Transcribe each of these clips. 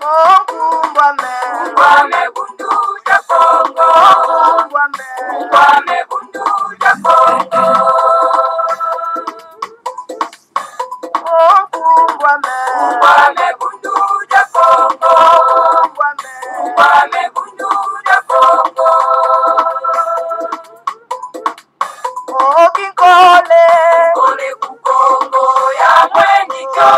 Kumbwame bundu ja Kongo. Kumbwame bundu ja Kongo. Kumbwame bundu ja Kongo. Kumbwame bundu ja Kongo. Kikole kukongo ya mwenyiko.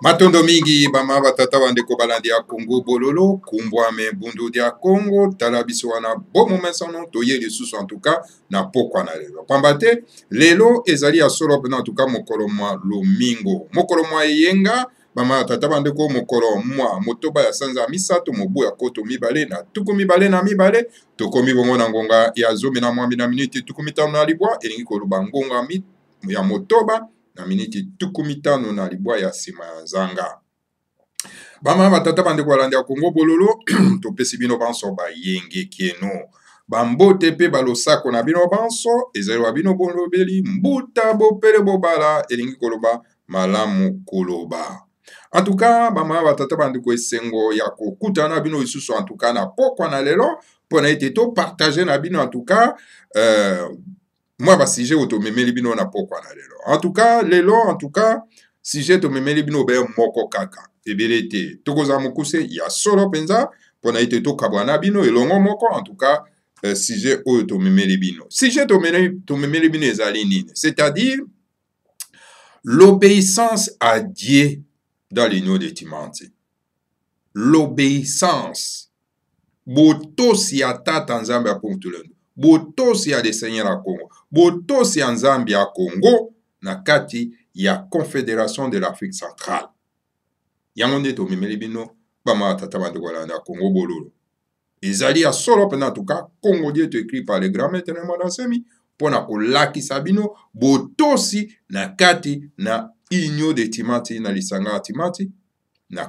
Matondo mingi bama batata bandeko balandi ya Congo bololo kumbwame bundu dia Congo talabiso wana bomo mesono toye lisusu en tout cas na pokwa na lelo pambate lelo ezali ya solo pena en tout cas mokolo mwa lomingo mokolo mwa yenga bama batata bandeko mokolo mwa motoba ya sanza misato mobu ya koto mibale na tuku mibale na mibale tokomi bongo na ngonga ya zomi na mwambi na minute tuku mitano na libwa elingi koloba ngonga ya motoba na miniti tukumitano na libwa ya sima ya nzanga. Bama batata bandeko balandi ya Congo bololo topesi bino banso bayenge kieno. Bambote pe balosako na bino banso ezali wa bino bolobeli mbuta bopele bobala elingi koloba malamu koloba. En tout cas, bama batata bandeko esengo ya kokuta na bino isusu en tout cas na pokwa na lelo pona ete to partager na bino en tout cas moi ba sujet auto memeli bino na pokwa na lelo. En tout cas, lelo en tout cas, sujet to memeli bino be moko kaka. Ebelete tokoza mokuse ya solo penza pona ite to kabwana bino elongo moko en tout cas sujet auto memeli bino. Sujet to memeli bino ezali nini? C'est-à-dire l'obéissance à Dieu dans l'union de Timanti. L'obéissance. Botosi atata nzambe apuntulendo. Botosi ya de Seigneur à Congo. Botosi ya nzambe ya Congo na kati ya Confédération de l'Afrique centrale. Yango nde to memeli bino bama tata bandeko na Congo bololo. Ezali ya solo pena en tout cas Congo Dieu to écrit par le grand maître Madansemi pona kolakisa bino botosi na kati na union de Timanti na lisanga Timanti na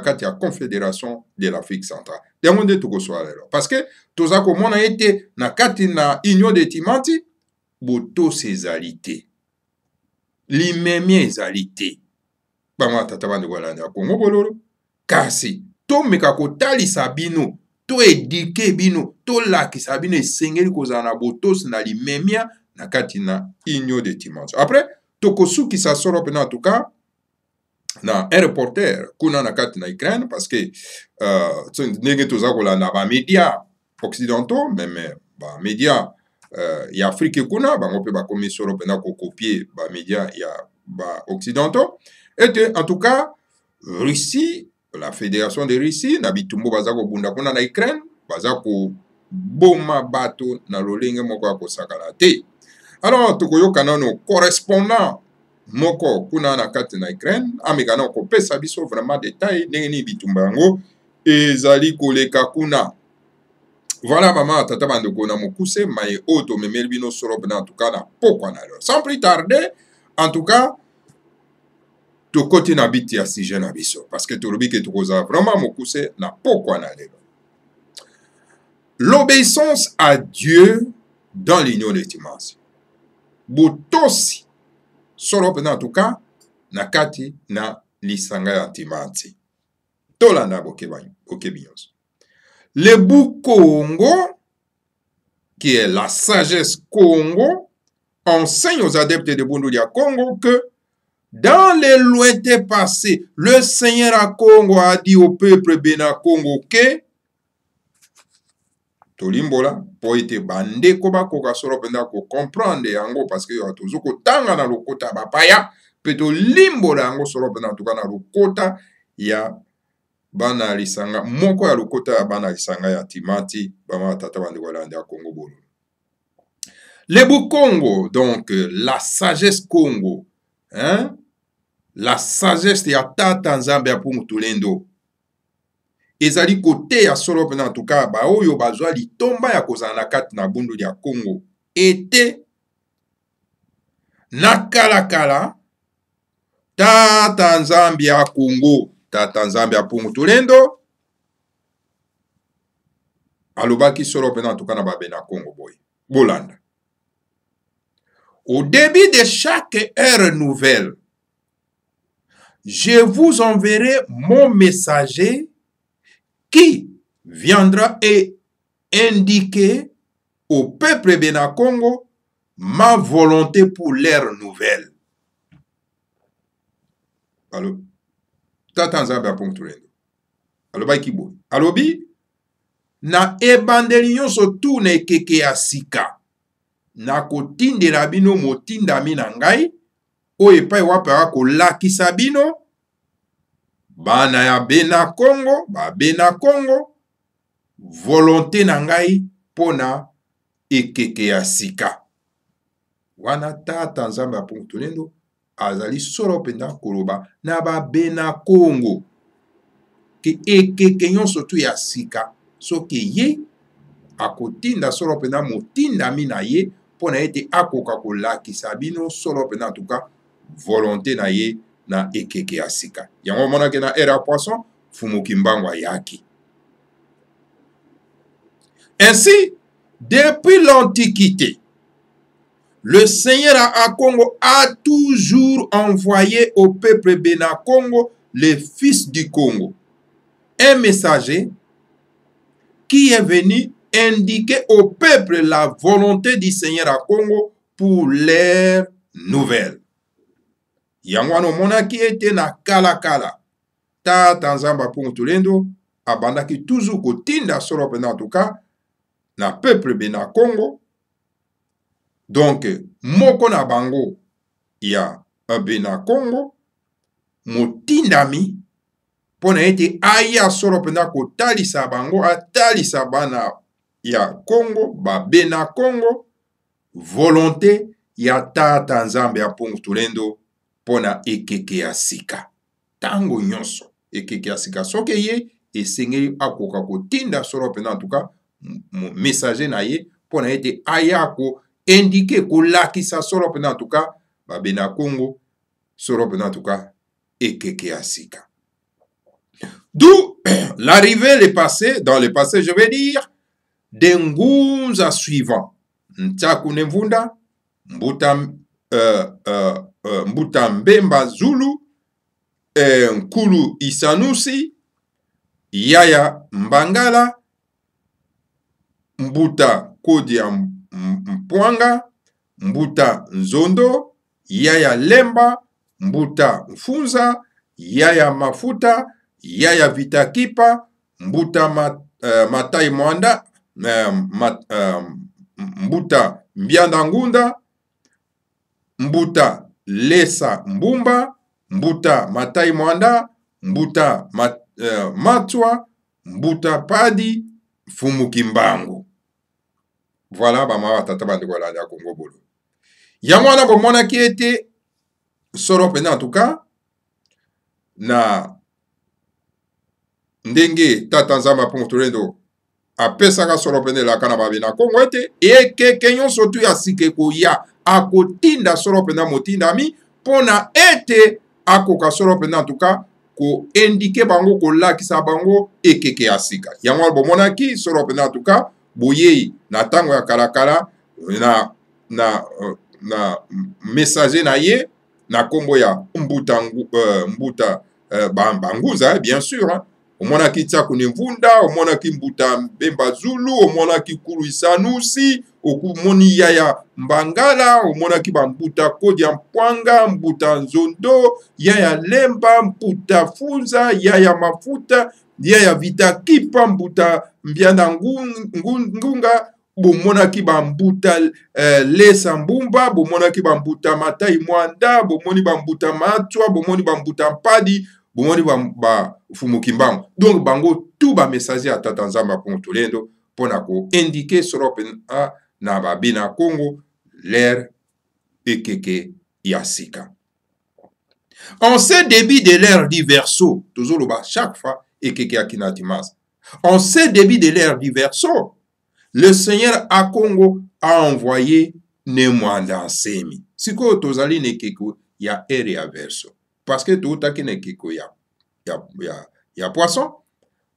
kati ya Confédération de l'Afrique centrale. Yango nde tokoswa lelo parce que toza komona ete na kati na union de Timanti botosi ezali te. Limemie ezali te. Bama tata bandeko na Congo bololo kasi tomeka kotalisa bino to éduquer bino to lakisa bino esengeli kozala na botosi na limemia na kati na union de dimension. Après tokosukisa solo pena en tout cas na un reporter kuna na kati na Ukraine parce que ndenge toza kolanda ba médias occidentaux même ba médias ya Afrique kuna bango pe bakomi solo pena ko copier ba médias ya ba occidentaux et en tout cas Russie, la fédération de Russie na bitumbo baza ko bunda kuna na Ukraine baza ko boma bato na lolenge moko ya kosakala te. Alors tokoyoka nano correspondant moko kuna na kati na Ukraine amekana kopesa biso vraiment détail ndenge ni bitumba yango ezali koleka kuna. Voilà maman tata bandeko na mokuse maye oto memeli bino solo en tout cas na pokwa na lelo. Sans plus tarder, en tout cas to côté na biti ya sujet na biso parce que to lobi ke to koza vraiment mokuse na pokwa na lelo. L'obéissance à Dieu dans l'union des dimensions. Botosi solo en tout cas na kati na lisanga ya timanti. Tolanda bokebiyos. Le bou Congo, qui est la sagesse Congo, enseigne aux adeptes de Bundudia Congo que dans les lointains passés, le Seigneur à Congo a dit au peuple Bena Congo que Tolimbola, pour être bandé, koba koka solo penda ko comprendre yango parce que yo toujours ko tanga na lokota bapaya, peto limbola yango solo penda en tout cas na lokota ya bana lisanga moko ya lokota ya bana lisanga ya timati bama tata bandi walande ya Congo bolo. Le bou Congo, donc la sagesse Congo, hein? La sagesse ya tata Nzambe ya Pumutulendo. Ezali kote ya solo pena en tout cas ba oyo bazwa litomba ya kozala na kati na bundu ya Congo ete na kala tata Nzambe ya Congo tata Nzambe ya Pumutulendo alobaki solo pena en tout cas na babena Congo boy bolanda. Au début de chaque heure nouvelle, je vous enverrai mon messager qui viendra et indiquer au peuple Bena Congo ma volonté pour l'ère nouvelle. Alors, tata Nzambe ya Pumutulendo alobaki boy alobi na ebandeli nyonso tu na ekeke ya sika na kotindela bino motindami na ngai oyo epai wapi akolakisa bino bana ya Bena Congo babena Congo volonté na ngai pona ekeke ya sika wana tata Nzambe ya Pumutulendo azali solo penda koloba na babena Congo ke ekeke nyonso tu ya sika soki ye akotinda solo penda motindami na ye pona ete akoka kolakisa bino solo penda en tout cas volonté na ye na ekeke ya sika yango monaki na ere ya poisson fumuki mbango ayaki. Ainsi depuis l'Antiquité le Seigneur à Congo a toujours envoyé au peuple Bena Congo les fils du Congo un messager qui est venu indiquer au peuple la volonté du Seigneur à Congo pour l'ère nouvelle. Yangwano monaki ete na kala tata Nzambe ya Pumutulendo abandaki toujours kotinda solo pena en tout cas na peuple Bena Congo. Donc moko na bango ya Bena Congo motindami pona ete aya solo pena kotalisa bango atalisa bana ya Congo ba Bena Congo volonté ya tata Nzambe ya Pumutulendo pona ekeke ya sika tango nyonso ekeke ya sika soki ye esengeli akoka kotinda solo pena en tout cas messager na ye pona ete aya ko indiquer kolakisa solo pena en tout cas ba Bena Congo solo pena en tout cas ekeke ya sika. D'où l'arrivée dans le passé je vais dire des ngunza suivants Ntaku Mvunda Mbuta Mbemba Zulu Nkulu Isanusi Yaya Mbangala, Mbuta Kodi ya Mpwanga, Mbuta Nzondo, Yaya Lemba, Mbuta Mfunza, Yaya Mafuta, Yaya Vitakipa, Mbuta Matai Mwanda, Mbuta Mbianda Ngunda, Mbuta Lesa Mbumba, Mbuta Matai Mwanda, Mbuta Matwa, Mbuta Padi, Fumu Kimbangu. Voilà, bama tata bande voilà ya Congo bolo. Yamwana bomona qui était soro pena en tout cas na ndenge tata nzamba Pontorendo apesaka soro pene la kana babina Congo ete e kenyon sotu ya sikeko ya akotinda soro pena motinda mi pona ete akoka soro pena en tout cas ko indiquer bango ko lakisa bango ekeke asika. Yamwana bomona ki soro pena en tout cas boye na tango ya kalakala na messager na ye na kombo ya Mbuta Banguza bien sûr hein. Omona ki tia kune mvunda, omona ki Mbuta Mbemba Zulu, omona ki Kulu Isanusi, okumoni Yaya Mbangala, omona ki Mbuta Kodi ya Mpwanga, Mbuta Nzondo, Yaya Lemba, Mbuta Funza, Yaya Mafuta, Yaya Vitakipa, Mbuta Mbianda Ngunga, bomona ki Mbuta Lesa Mbumba, bomona ki Mbuta Matai Mwanda, bomoni Mbuta Matwa, bomoni Mbuta Mpadi, bomoni Fumu Kimbangu. Donc bango tout ba messager à tata nzamba Pontorendo pona ko indiquer soropen a na babina Congo l'air ekeke yasika. En ce début de l'ère du verso, toujours le bas chaque fois ekeke akinatimas. En ce début de l'ère du verso, le Seigneur à Congo a envoyé Nemwanda Nsemi. Siko tozali nekeko ya ere ya verso. Parce que tout a nekeko ya poisson,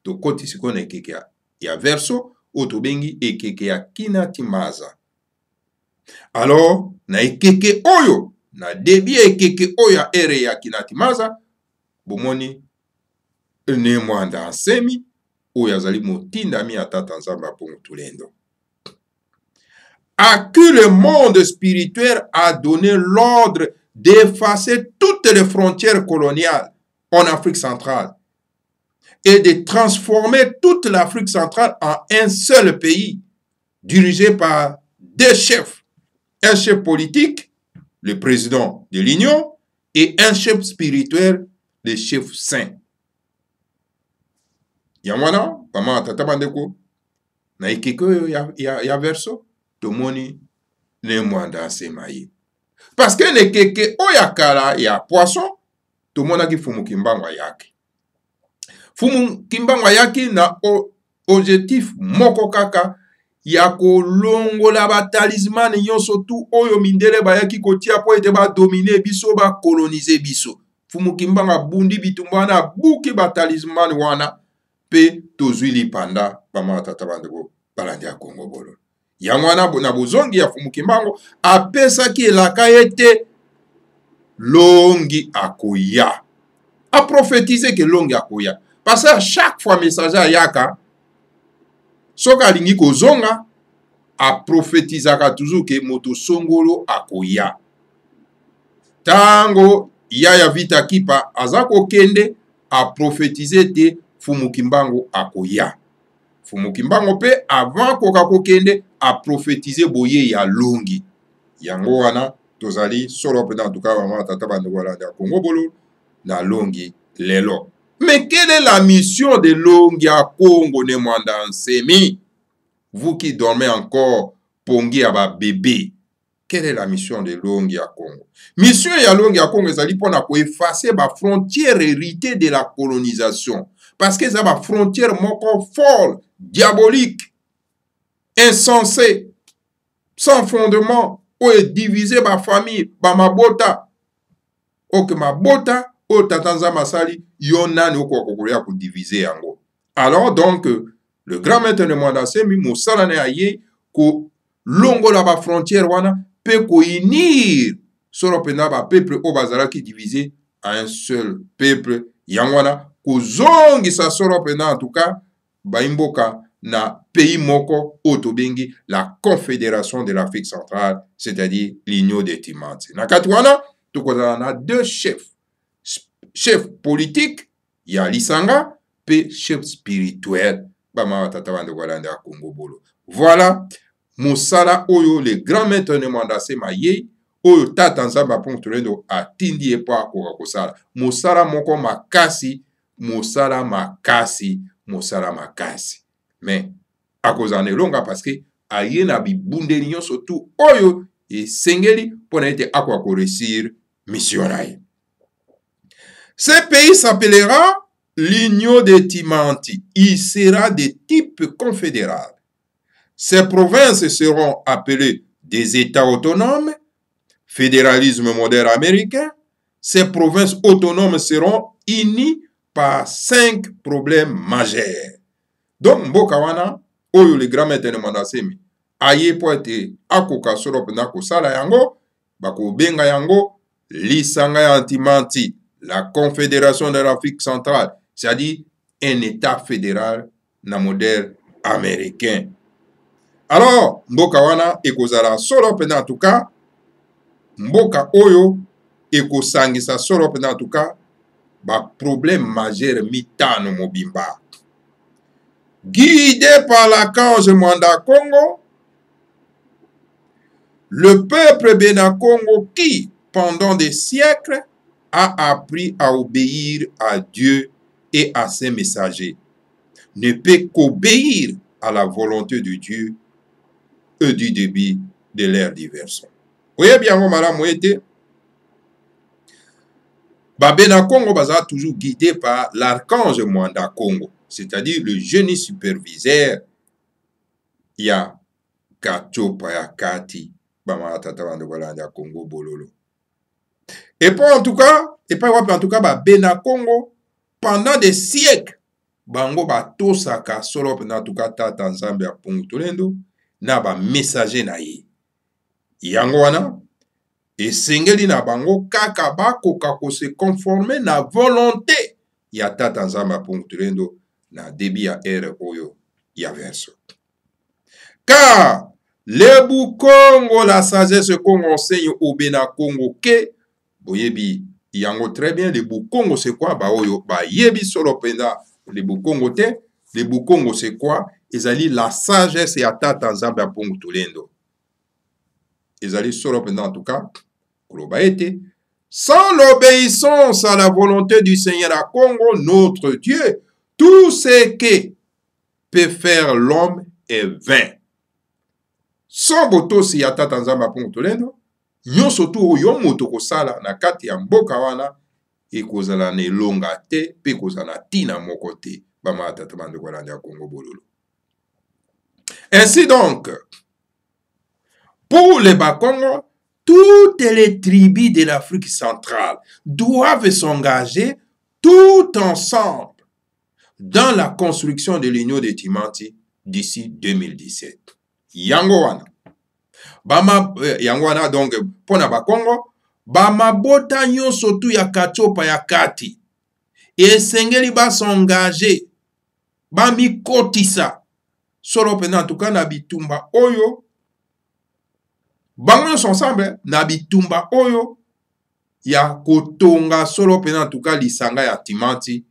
to koti siko nekeke ya verso, otobengi ekeke ya kinatimaza. Alors, na ekeke oyo, na debi ekeke oyo ya ere ya kinatimaza, bomoni Nemwanda Nsemi, oyo azali motinda mi atata nzamba Pontorendo. À qui le monde spirituel a donné l'ordre d'effacer toutes les frontières coloniales en Afrique centrale et de transformer toute l'Afrique centrale en un seul pays dirigé par deux chefs, un chef politique, le président de l'Union, et un chef spirituel, le chef saint. Yamwana, pama tata bandeko, na ikeko ya verso, tomoni Nemwanda Nsemi. Parce que ne keke oyakala ya poisson, tomona ki Fumu Kimbangu yake. Fumu Kimbangu yake na objectif moko kaka ya kolongola ba talisman nyonso tu oyo mindele bayaki kotia po ete ba dominer biso ba coloniser biso. Fumu Kimbangu bundi bitumbana buki ba talisman wana pe tozwili panda pama tata bandeko balandi ya Congo bolo. Yamwana na bozongi ya Fumu Kimbangu apesaki elaka ete longi akoya. A prophétisé que longi akoya. Parce que chaque fois messager ayaka, soka lingi kozonga, a prophétisaka toujours que moto songolo akoya. Tango Yaya Vitakipa azako kende a prophétisé te Fumu Kimbangu akoya. Fumu Kimbangu pe avant koka kokende a prophétisé boye ya longi. Yango wana tozali solo pe dans tout cas maman tata bandewala de Congo bolo na longi lelo. Mais quelle est la mission de longi à Congo Nemwanda Nsemi? Vous qui dormez encore pongi aba bébé. Quelle est la mission de longi à Congo? Mission ya longi à Congo ezali pona ko effacer ba frontière héritée de la colonisation. Parce que ça ba frontière moko folle, diabolique, insensée, sans fondement, ou est divisé par famille, par ma bota. Ou que ma bota, ou tatanza masali, yonan ou quoi pour diviser yango. Alors donc, le grand maître de Nemwanda Nsemi, Moussalane aye, ko longo la ba frontière wana, pe ko unir, solo pena ba peuple au bazara qui divisé à un seul peuple, yangwana, kozongisa solo pena en tout cas baimboka na pays moko otobengi la Confédération de l'Afrique centrale, c'est-à-dire l'Union des Timanti. Na kati wana tokozala na deux chefs politiques, ya lisanga pe chef spirituel bama tata bande kolanda ya Congo bolo. Voilà mosala oyo le grand maître ne mandase maye oyo tata nzamba pontolendo atindi epa akoka kosala mosala moko makasi, mosala makasi, mosala makasi. Mais akozana elonga parce que aye na bibundeli nyonso tu oyo esengeli mpona ete akoka koresir mission na ye. Ce pays s'appellera l'Union des Timanti. Il sera de type confédéral. Ces provinces seront appelées des États autonomes, fédéralisme moderne américain. Ces provinces autonomes seront unies par 5 problèmes majeurs. Donc, mboka wana, oyo le grand maître de Mandasemi, aye po ete akoka solo pena kosala yango, bako benga yango, lisanga ya Timanti, la Confédération de l'Afrique centrale, c'est-à-dire un État fédéral na modèle américain. Alors, mboka wana ekozala solo pena en tout cas, mboka oyo ekosangisa solo pena en tout cas, ba problème majeur mitano mobimba. Guidé par l'archange Mwanda Congo, le peuple Bénin-Congo qui, pendant des siècles, a appris à obéir à Dieu et à ses messagers, ne peut qu'obéir à la volonté de Dieu et du début de leur diversion. Vous voyez bien, madame, Bénin-Congo baza toujours guidé par l'archange Mwanda Congo, c'est-à-dire le génie superviseur ya Kachopa ya Kati bama tata bande kolanda Congo bololo. Et pas en tout cas Bénin-Congo pendant des siècles bango batosaka solo en tout cas tata nzambe ya Pongutolendo na ba messager na ye. Yango wana esengeli na bango kaka bakoka ko se conformer na volonté ya tata nzambe ya Pongutolendo na débit ya ère oyo ya verso. Car le Boukongo, la sagesse qu'on enseigne au Bénin-Congo, que, boyebi, yango très bien, le Boukongo c'est quoi? Ba oyo, ba yebi solo penda, le Boukongo te, le Boukongo c'est quoi? Ezali la sagesse ya tata nzambe ya Pongutolendo. Ezali solo penda en tout cas, koloba ete, sans l'obéissance à la volonté du Seigneur à Congo, notre Dieu, tout ce que peut faire l'homme est vain. Sans boto si ya tata nzamba Pongutolendo, nyonso tu oyo moto kosala na kati ya mboka wana ekozala na elonga te pe kozala tina moko te bama tata bande kolanda ya Congo bololo. Ainsi donc, pour les Bakongo, toutes les tribus de l'Afrique centrale doivent s'engager tout ensemble dans la construction de l'Union des Timanti d'ici 2017. Yango wana. Yango wana donc, pona Bakongo, bamabota nyonso tu ya Kachopa ya Kati. Esengeli ba s'engager, bamikotisa, solo pena en tout cas na bitumba oyo, bango ensemble na bitumba oyo ya kotonga solo pena en tout cas lisanga ya Timanti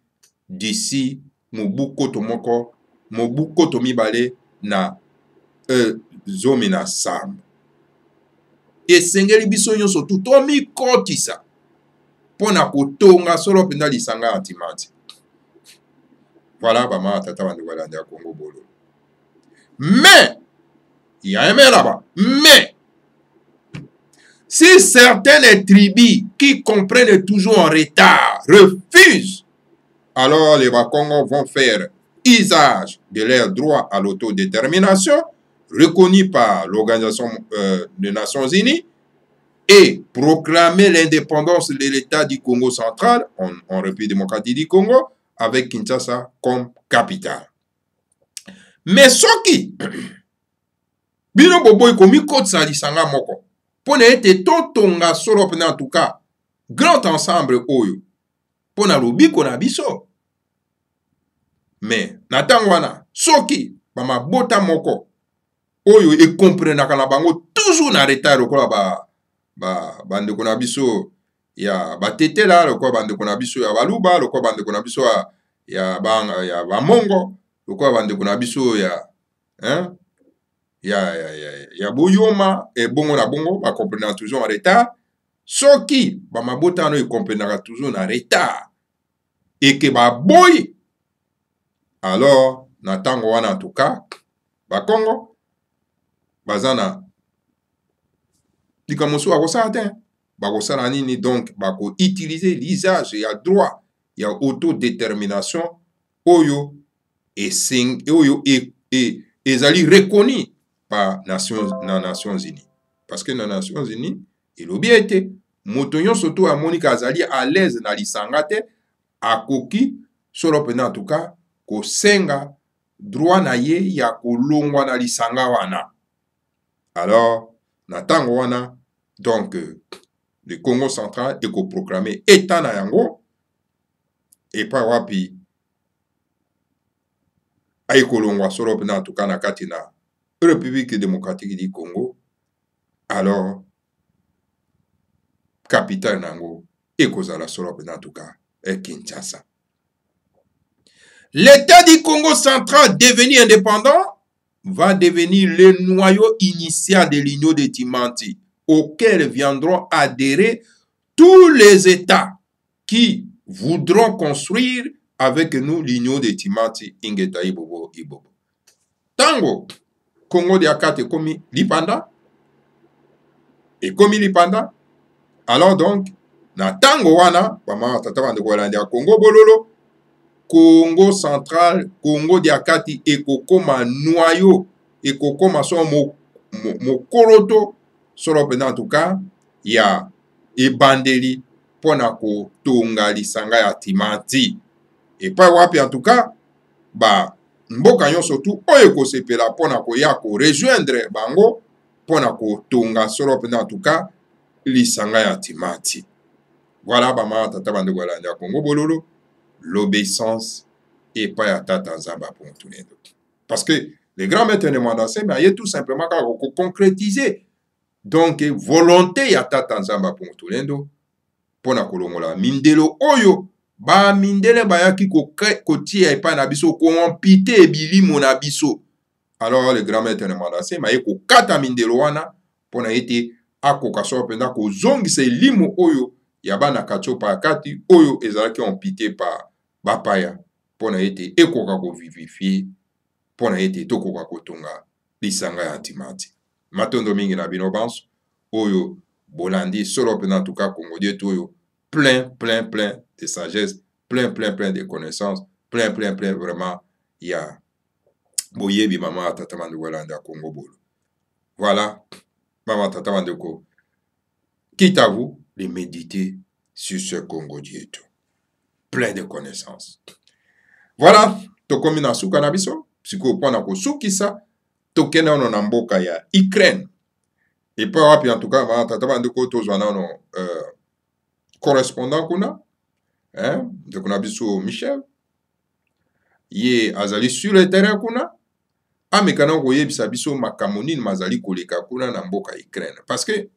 d'ici mobuko to mibale na zomi na sam. Esengeli biso nyonso tu to mikotisa pona kotonga solo pena lisanga ya Timanti. Voilà bama tata bande kolanda ya Congo bolo. Mais il y a un mais là-bas. Mais si certaines tribus qui comprennent toujours en retard refusent, alors les Bakongos vont faire usage de leur droit à l'autodétermination reconnu par l'Organisation des Nations Unies et proclamer l'indépendance de l'État du Congo central en République démocratique du Congo avec Kinshasa comme capitale. Mais ce qui bino boboy komi kotsa lisanga moko pona ete totonga solo pena en tout cas grand ensemble oyo pona lobiko na biso mais na ntango wana soki bamabota moko oyo ekomprenaka na bango toujours na retard lokola bandeko na biso ya batetela, lokola bandeko na biso ya baluba, lokola bandeko na biso ya bamongo, lokola bandeko na biso ya boyoma ebongo na bongo bakomprenaka toujours en retard. Soki bamabota wana ekomprenaka toujours na retard eke baboyi, alors na ntango wana en tout cas bakongo baza na likambo mosusu bakosala te, bakosala nini? Donc bakoutilize l'usage ya droit ya autodétermination oyo ezali reconnu par na Nations Unies, parce que na Nations Unies elobi ete moto nyonso to amonika azali à l'aise na lisanga te akoki solo mpena en tout cas kosenga droit na ye ya kolongwa na lisanga wana. Alors na ntango wana donc le Congo central ekoproclame état na yango epai wapi aikolongwa solo mpena en tout cas na kati na République démocratique du Congo. Alors capitale nango ekozala solo mpena en tout cas Kinshasa. L'État du Congo central devenu indépendant va devenir le noyau initial de l'Union de Timanti, auquel viendront adhérer tous les États qui voudront construire avec nous l'Union de Timanti. Ingeta Ibobo Ibobo. Tango Congo de Akate komi lipanda et komi lipanda. Alors donc na tango wana bama tata bande kolandi ya Congo bololo Congo central, Congo diakati ekokoma noyau, ekokoma so mokoroto solo pena en tout cas ya ebandeli pona kotonga lisanga ya Timanti. Et pas wapi en tout cas ba mboka nyonso tu oyo ekosepela pona koya ko rejoindre bango pona kotonga solo pena en tout cas lisanga ya Timanti. Voilà bama tata bande kolandi ya Congo bololo. L'obéissance et pas à tata nzamba pour tout les deux. Parce que les grands maîtres de Mandassé, mais il y a tout simplement qu'à concrétiser. Donc, volonté à tata nzamba pour tout les deux. Pour na kolongola mindelo oyo ba mindele bayaki kotia et pas na biso ko ampité bili monabiso. Alors les grands maîtres de Mandassé, mais ko kata mindelo wana pour na été akoka so penda ko zongise limo oyo yabana katso pa kati oyo ezalaki ampité par bapaya pona ete ekoka ko vivifier pona ete tokoka kotonga lisanga ya Timanti. Matondo mingi na bino banso oyo bolandi solo pena en tout cas Congo dietu oyo plein de sagesse, plein de connaissances, plein vraiment ya boyebi mama tata mandeko landa Congo bolo. Voilà mama tata mandeko, quitte à vous de méditer sur ce Congo dietu. Plein de connaissances. Voilà, tokomi na suka na biso, siko pona ko sukisa, tokende ono na mboka ya Ukraine. Et pas wapi en tout cas, ma tata bandeko tozwana ono correspondant kuna, de kuna biso Michel. Ye azali sur le terrain kuna, amekana koyebisa biso makamoni mazali koleka kuna na mboka Ukraine. Parce que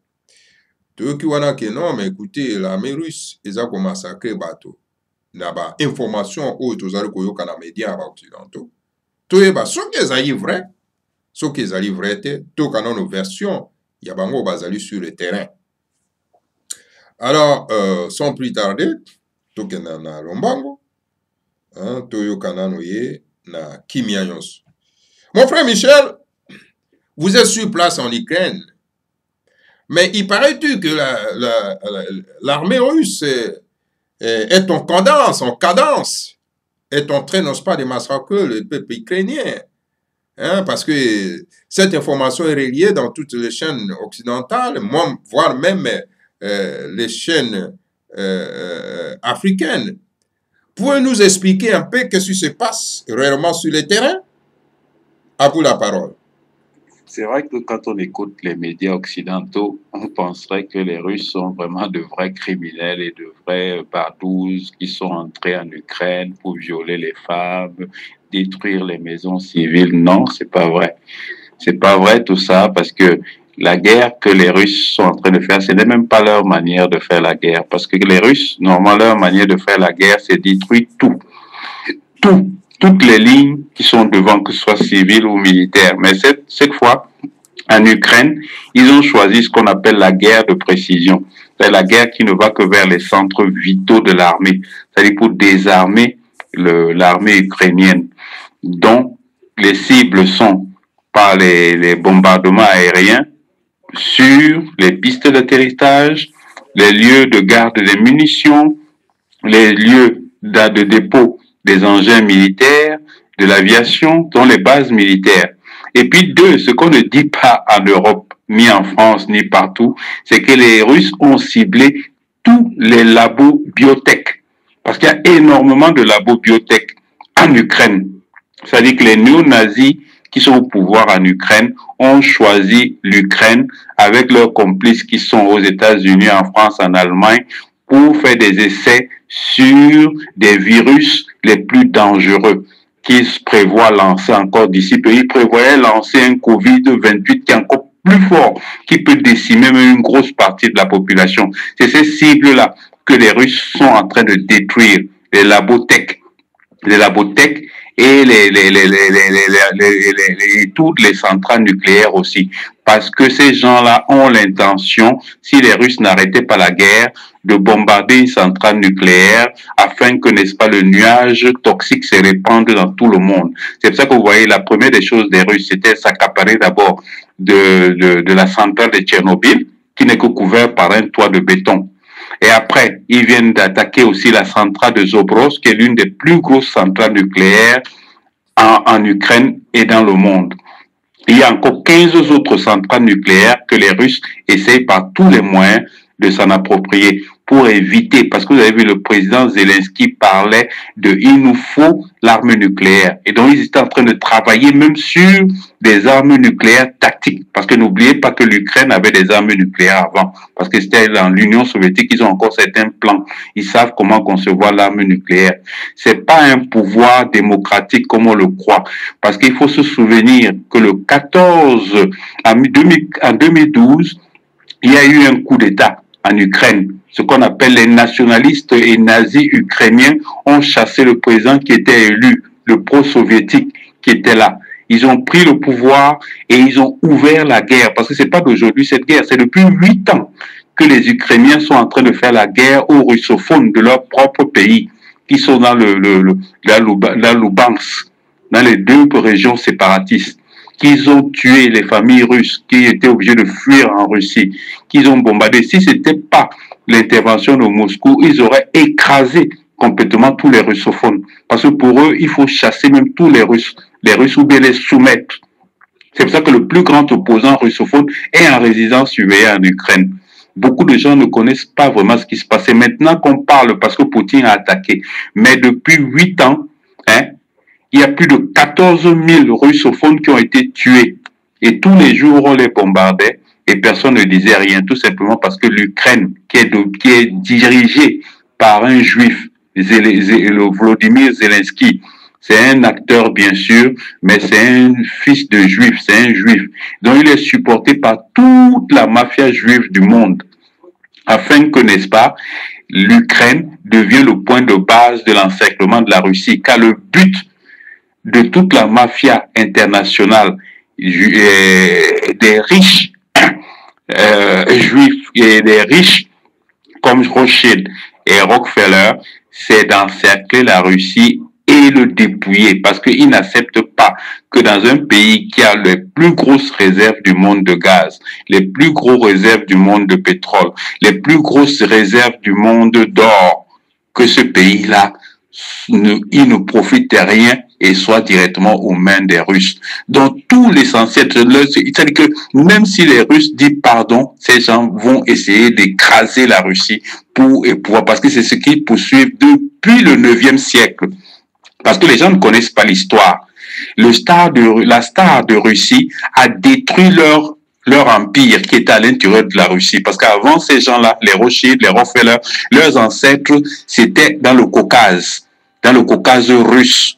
toyoki wana ke non, mais écoutez, l'armée russe eza ko massacrer bato. Na ba information oyo tozali koyoka na médias ba occidentaux toyeba soki ezali vrai soki ezali vrai te tokana no version ya bango bazali sur le terrain. Alors sans plus tarder tokenda na lombango toyokana no ye na kimia nyonso. Mon frère Michel, vous êtes sur place en Ukraine, mais il paraît-il que l'armée russe est en cadence, est en train, n'est-ce pas, de massacrer le peuple ukrainien. Parce que cette information est reliée dans toutes les chaînes occidentales, voire même les chaînes africaines. Pouvez-vous nous expliquer un peu ce qui se passe réellement sur le terrain? À vous la parole. C'est vrai que quand on écoute les médias occidentaux, on penserait que les Russes sont vraiment de vrais criminels et de vrais barbouses qui sont entrés en Ukraine pour violer les femmes, détruire les maisons civiles. Non, c'est pas vrai. C'est pas vrai tout ça parce que la guerre que les Russes sont en train de faire, ce n'est même pas leur manière de faire la guerre. Parce que les Russes, normalement, leur manière de faire la guerre, c'est détruire tout. Tout. Toutes les lignes qui sont devant, que ce soit civiles ou militaires. Mais cette fois, en Ukraine, ils ont choisi ce qu'on appelle la guerre de précision. C'est la guerre qui ne va que vers les centres vitaux de l'armée. C'est-à-dire pour désarmer l'armée ukrainienne, dont les cibles sont par les bombardements aériens sur les pistes d'atterrissage, les lieux de garde des munitions, les lieux de dépôt des engins militaires, de l'aviation, dont les bases militaires. Et puis deux, ce qu'on ne dit pas en Europe, ni en France, ni partout, c'est que les Russes ont ciblé tous les labos biotech. Parce qu'il y a énormément de labos biotech en Ukraine. C'est-à-dire que les néo-nazis qui sont au pouvoir en Ukraine ont choisi l'Ukraine avec leurs complices qui sont aux États-Unis, en France, en Allemagne, pour faire des essais sur des virus les plus dangereux qu'ils prévoient lancer encore d'ici peu. Ils prévoyaient lancer un Covid-28 qui est encore plus fort, qui peut décimer même une grosse partie de la population. C'est ces cibles-là que les Russes sont en train de détruire, les labotech. Les labotech et toutes les centrales nucléaires aussi. Parce que ces gens-là ont l'intention, si les Russes n'arrêtaient pas la guerre, de bombarder une centrale nucléaire afin que, n'est-ce pas, le nuage toxique se répande dans tout le monde. C'est pour ça que vous voyez, la première des choses des Russes, c'était s'accaparer d'abord de la centrale de Tchernobyl, qui n'est que couverte par un toit de béton. Et après, ils viennent d'attaquer aussi la centrale de Zobros, qui est l'une des plus grosses centrales nucléaires en Ukraine et dans le monde. Il y a encore 15 autres centrales nucléaires que les Russes essayent par tous les moyens de s'en approprier pour éviter, parce que vous avez vu le président Zelensky parlait de il nous faut l'arme nucléaire. Et donc ils étaient en train de travailler même sur des armes nucléaires tactiques, parce que n'oubliez pas que l'Ukraine avait des armes nucléaires avant, parce que c'était dans l'Union soviétique, ils ont encore certains plans, ils savent comment concevoir l'arme nucléaire. C'est pas un pouvoir démocratique comme on le croit, parce qu'il faut se souvenir que le 14, en 2012, il y a eu un coup d'État en Ukraine. Ce qu'on appelle les nationalistes et nazis ukrainiens ont chassé le président qui était élu, le pro-soviétique qui était là. Ils ont pris le pouvoir et ils ont ouvert la guerre. Parce que c'est pas d'aujourd'hui cette guerre, c'est depuis 8 ans que les Ukrainiens sont en train de faire la guerre aux russophones de leur propre pays, qui sont dans la Lubansk, dans les 2 régions séparatistes, qu'ils ont tué les familles russes qui étaient obligées de fuir en Russie, qu'ils ont bombardé. Si c'était pas l'intervention de Moscou, ils auraient écrasé complètement tous les russophones. Parce que pour eux, il faut chasser même tous les Russes ou bien les soumettre. C'est pour ça que le plus grand opposant russophone est en résidence surveillée en Ukraine. Beaucoup de gens ne connaissent pas vraiment ce qui se passait. Maintenant qu'on parle parce que Poutine a attaqué. Mais depuis 8 ans, il y a plus de 14 000 russophones qui ont été tués. Et tous les jours, on les bombardait et personne ne disait rien, tout simplement parce que l'Ukraine, qui est dirigée par un juif, Volodymyr Zelensky, c'est un acteur bien sûr, mais c'est un fils de juif, c'est un juif. Donc il est supporté par toute la mafia juive du monde, afin que, n'est-ce pas, l'Ukraine devienne le point de base de l'encerclement de la Russie, car le but de toute la mafia internationale des riches juifs et des riches comme Rothschild et Rockefeller, c'est d'encercler la Russie et le dépouiller, parce qu'ils n'acceptent pas que dans un pays qui a les plus grosses réserves du monde de gaz, les plus grosses réserves du monde de pétrole, les plus grosses réserves du monde d'or, que ce pays-là, il ne profite de rien et soit directement aux mains des Russes. Donc tout l'essentiel, c'est-à-dire que même si les Russes disent pardon, ces gens vont essayer d'écraser la Russie pour pouvoir, parce que c'est ce qu'ils poursuivent depuis le 9e siècle. Parce que les gens ne connaissent pas l'histoire. La star de Russie a détruit leur empire qui était à l'intérieur de la Russie. Parce qu'avant, ces gens-là, les Rothschild, les Rockefeller, leurs ancêtres, c'était dans le Caucase russe.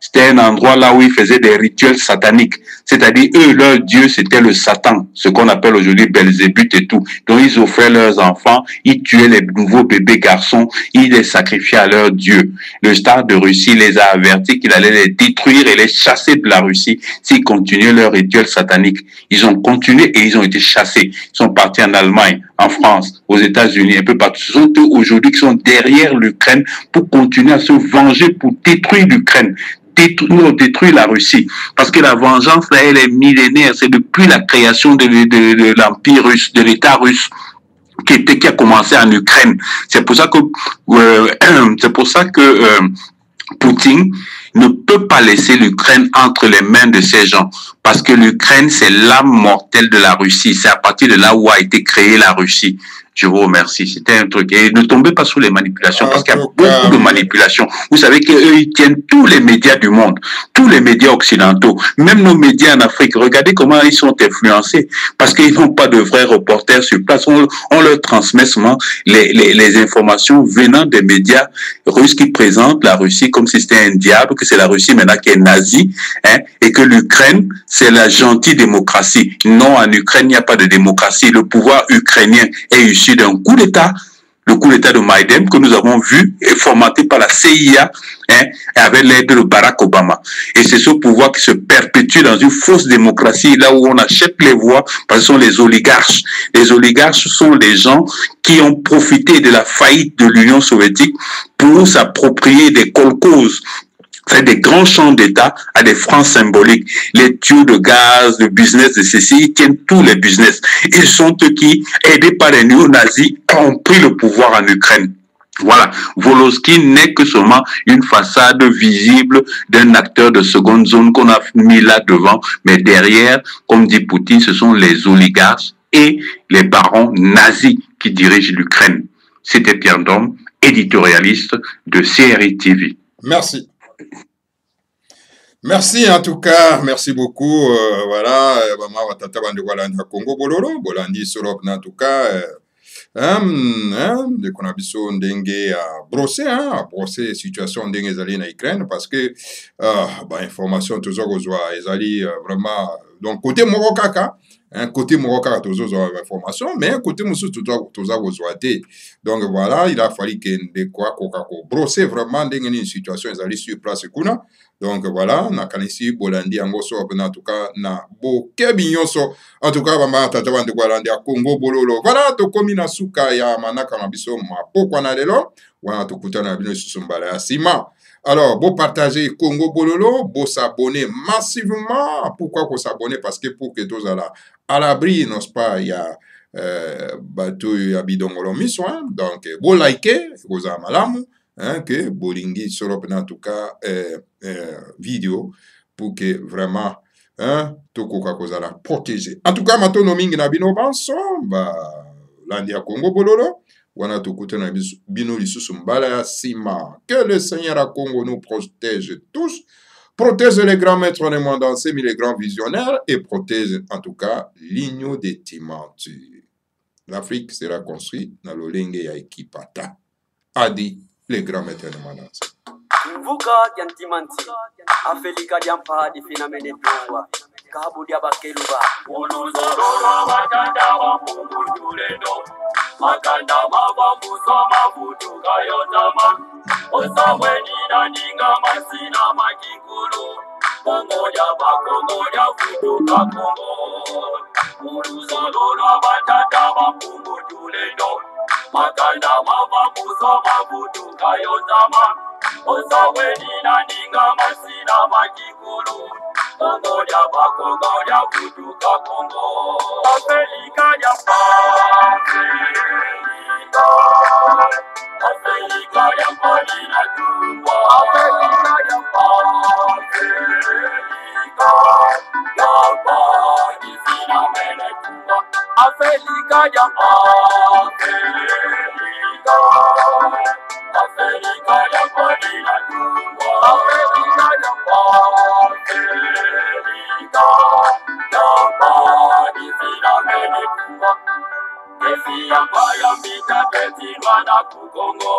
C'était un endroit là où ils faisaient des rituels sataniques. C'est-à-dire, eux, leur dieu, c'était le Satan, ce qu'on appelle aujourd'hui Belzébuth et tout. Donc, ils offraient leurs enfants, ils tuaient les nouveaux bébés garçons, ils les sacrifiaient à leur dieu. Le tsar de Russie les a avertis qu'il allait les détruire et les chasser de la Russie s'ils continuaient leur rituel satanique. Ils ont continué et ils ont été chassés. Ils sont partis en Allemagne, en France, aux États-Unis, un peu partout. Ce sont eux aujourd'hui qui sont derrière l'Ukraine pour continuer à se venger, pour détruire l'Ukraine. Détruire la Russie. Parce que la vengeance, là, elle est millénaire. C'est depuis la création de l'Empire russe, de l'État russe, qui a commencé en Ukraine. C'est pour ça que Poutine ne peut pas laisser l'Ukraine entre les mains de ces gens. Parce que l'Ukraine, c'est l'âme mortelle de la Russie. C'est à partir de là où a été créée la Russie. Je vous remercie. C'était un truc. Et ne tombez pas sous les manipulations, parce qu'il y a beaucoup de manipulations. Vous savez qu'eux, ils tiennent tous les médias du monde, tous les médias occidentaux, même nos médias en Afrique. Regardez comment ils sont influencés, parce qu'ils n'ont pas de vrais reporters sur place. On leur transmet seulement les informations venant des médias russes qui présentent la Russie comme si c'était un diable, que c'est la Russie maintenant qui est nazie, hein, et que l'Ukraine, c'est la gentille démocratie. Non, en Ukraine, il n'y a pas de démocratie. Le pouvoir ukrainien est issu d'un coup d'État, le coup d'État de Maïdan que nous avons vu et formaté par la CIA, hein, avec l'aide de Barack Obama. Et c'est ce pouvoir qui se perpétue dans une fausse démocratie, là où on achète les voix, parce que ce sont les oligarches. Les oligarches sont les gens qui ont profité de la faillite de l'Union soviétique pour s'approprier des kolkhozes, fait des grands champs d'État à des francs symboliques. Les tuyaux de gaz, le business de ceci, ils tiennent tous les business. Ils sont eux qui, aidés par les néo-nazis, ont pris le pouvoir en Ukraine. Voilà, Volosky n'est que seulement une façade visible d'un acteur de seconde zone qu'on a mis là devant, mais derrière, comme dit Poutine, ce sont les oligarques et les barons nazis qui dirigent l'Ukraine. C'était Pierre Ndom, éditorialiste de CRI TV. Merci. Merci en tout cas, merci beaucoup. Voilà, maman watata bande Walanda Congo bololo, bolandi sorop en tout cas. De qu'on a biso ndenge à brosser situation ndenge ezali na Ukraine parce que information toujours kozwa ezali vraiment donc côté moko kaka. Côté Morocco, toujours information, mais côté Moussou, toujours te. Donc voilà, il a fallu que de quoi brosser vraiment une situation, ils allaient sur place. Donc voilà, na kanisi bolandi angoso en tout cas na bo kebinyoso en tout cas mama tata bande bolandi a Congo bololo. Voilà to komina suka ya manaka na biso ma pokwa na lelo, wana to kutana bino susumbala ya sima. Alors, beau partager Congo Bololo, beau s'abonner massivement. Pourquoi qu'on s'abonner? Parce que pour que tous à l'abri, n'est-ce pas, il y a bateau abidongolomi soin. Donc, beau liker, vous avez malamu, hein, que bolingi sur en tout cas vidéo pour que vraiment hein, tout quoi qu'on a protéger. En tout cas, maintenant, mingi na bino banso, landia Congo Bololo. Que le Seigneur à Congo nous protège tous, protège les grands maîtres des mondes entiers, mais les grands visionnaires, et protège en tout cas l'igno des Timanti. L'Afrique sera construite dans le Lengue ya Ekipata, a dit les grands maîtres des mondes entiers. Mvuka Timanti, Afelika Diampa di Finamene Towa, Kabudia Bakeluba, Onozorora Makanda wa Mumutulendo. Makanda mava musama futuka yotama Osamwe nina ninga masina makikulu Kongo ya futuka Kongo Uruzolora batata bapungu tulendo Makanda mava musama futuka yotama Osamwe nina ninga masina makikulu Kongo ya futuka Kongo Afrika ya Afrika ya Palina Tumba Afrika ya Palina Mene Tumba Afrika ya Palina Tumba twetimwa na kukongo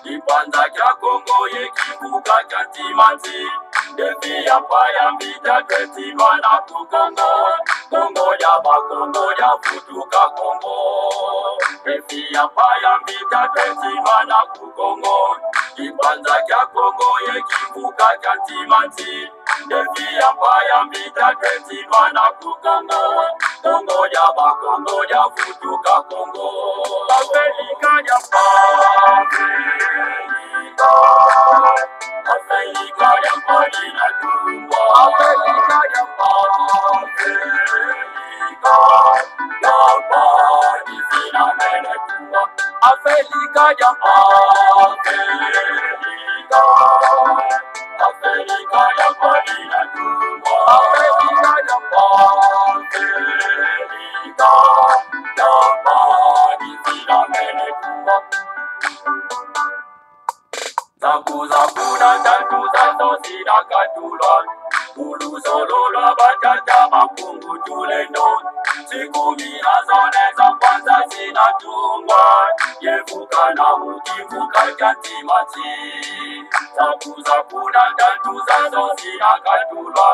ipanza kya kongo yekivuka kya timanzi devi yapaya mbita twetimwa na kukongo kongo ya bakongo ya futuka kongo devi yapaya mbita twetimwa na kukongo ipanza kya kongo yekivuka kya timanzi devi yapaya mbita twetimwa na kukongo kongo ya bakongo ya futuka kongo Afrika ya Afrika ya Madina Tumba Afrika ya Madina Mene Tumba Afrika ya Afrika ya Madina Tumba Afrika ya Madina Mene Tumba Zakuna tatu zazo sina katula Ulu solo la batata makungu tuleno Sikumi azone za kwanza sina tungwa Yevuka na mukivuka jantimati Zakuna tatu zazo sina katula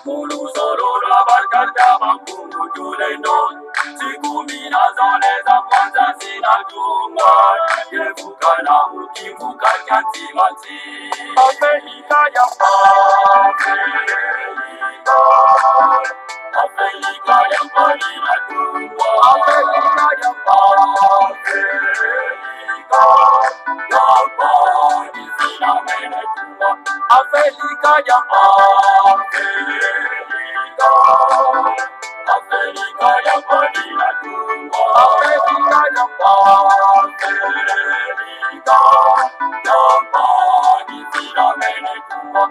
Ulu solo la batata makungu tuleno Sikumi azone za kwanza sina tungwa Yevuka na mukivuka jantimati Afrika ya Afrika ya Madina Tumba Afrika ya Madina Mene Tumba Afrika ya Afrika ya Madina Tumba Afrika ya Madina Mene Tumba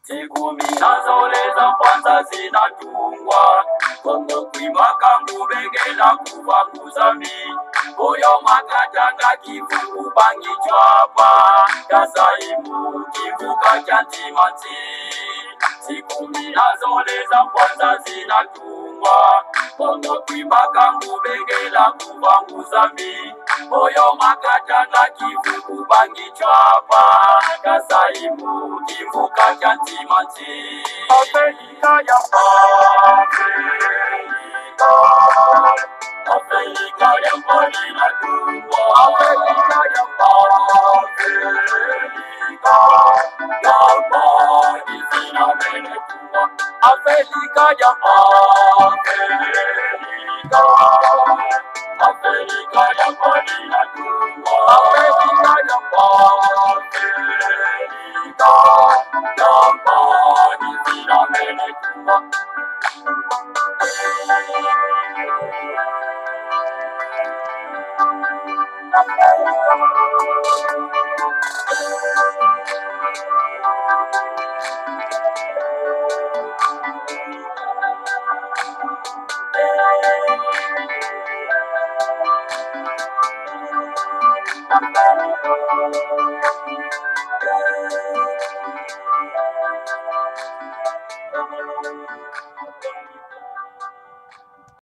Sikumi nazoleza kwanza zinatungwa Kongo kwimaka ngubengela kuva kuzami Oyo makatanga kivuku bangi chwapa Kasaimu kivuka chantimanti Sikumi nazoleza kwanza zinatungwa Kongo kwimaka ngubengela kuva kuzami Oyo makatanga kivuku bangi chwapa Kasaimu kivuka chantimanti Afrika ya Afrika ya Madina Tumba Afrika ya Madina Mene Tumba Afrika ya Afrika ya Madina Tumba Afrika ya Madina Mene Tumba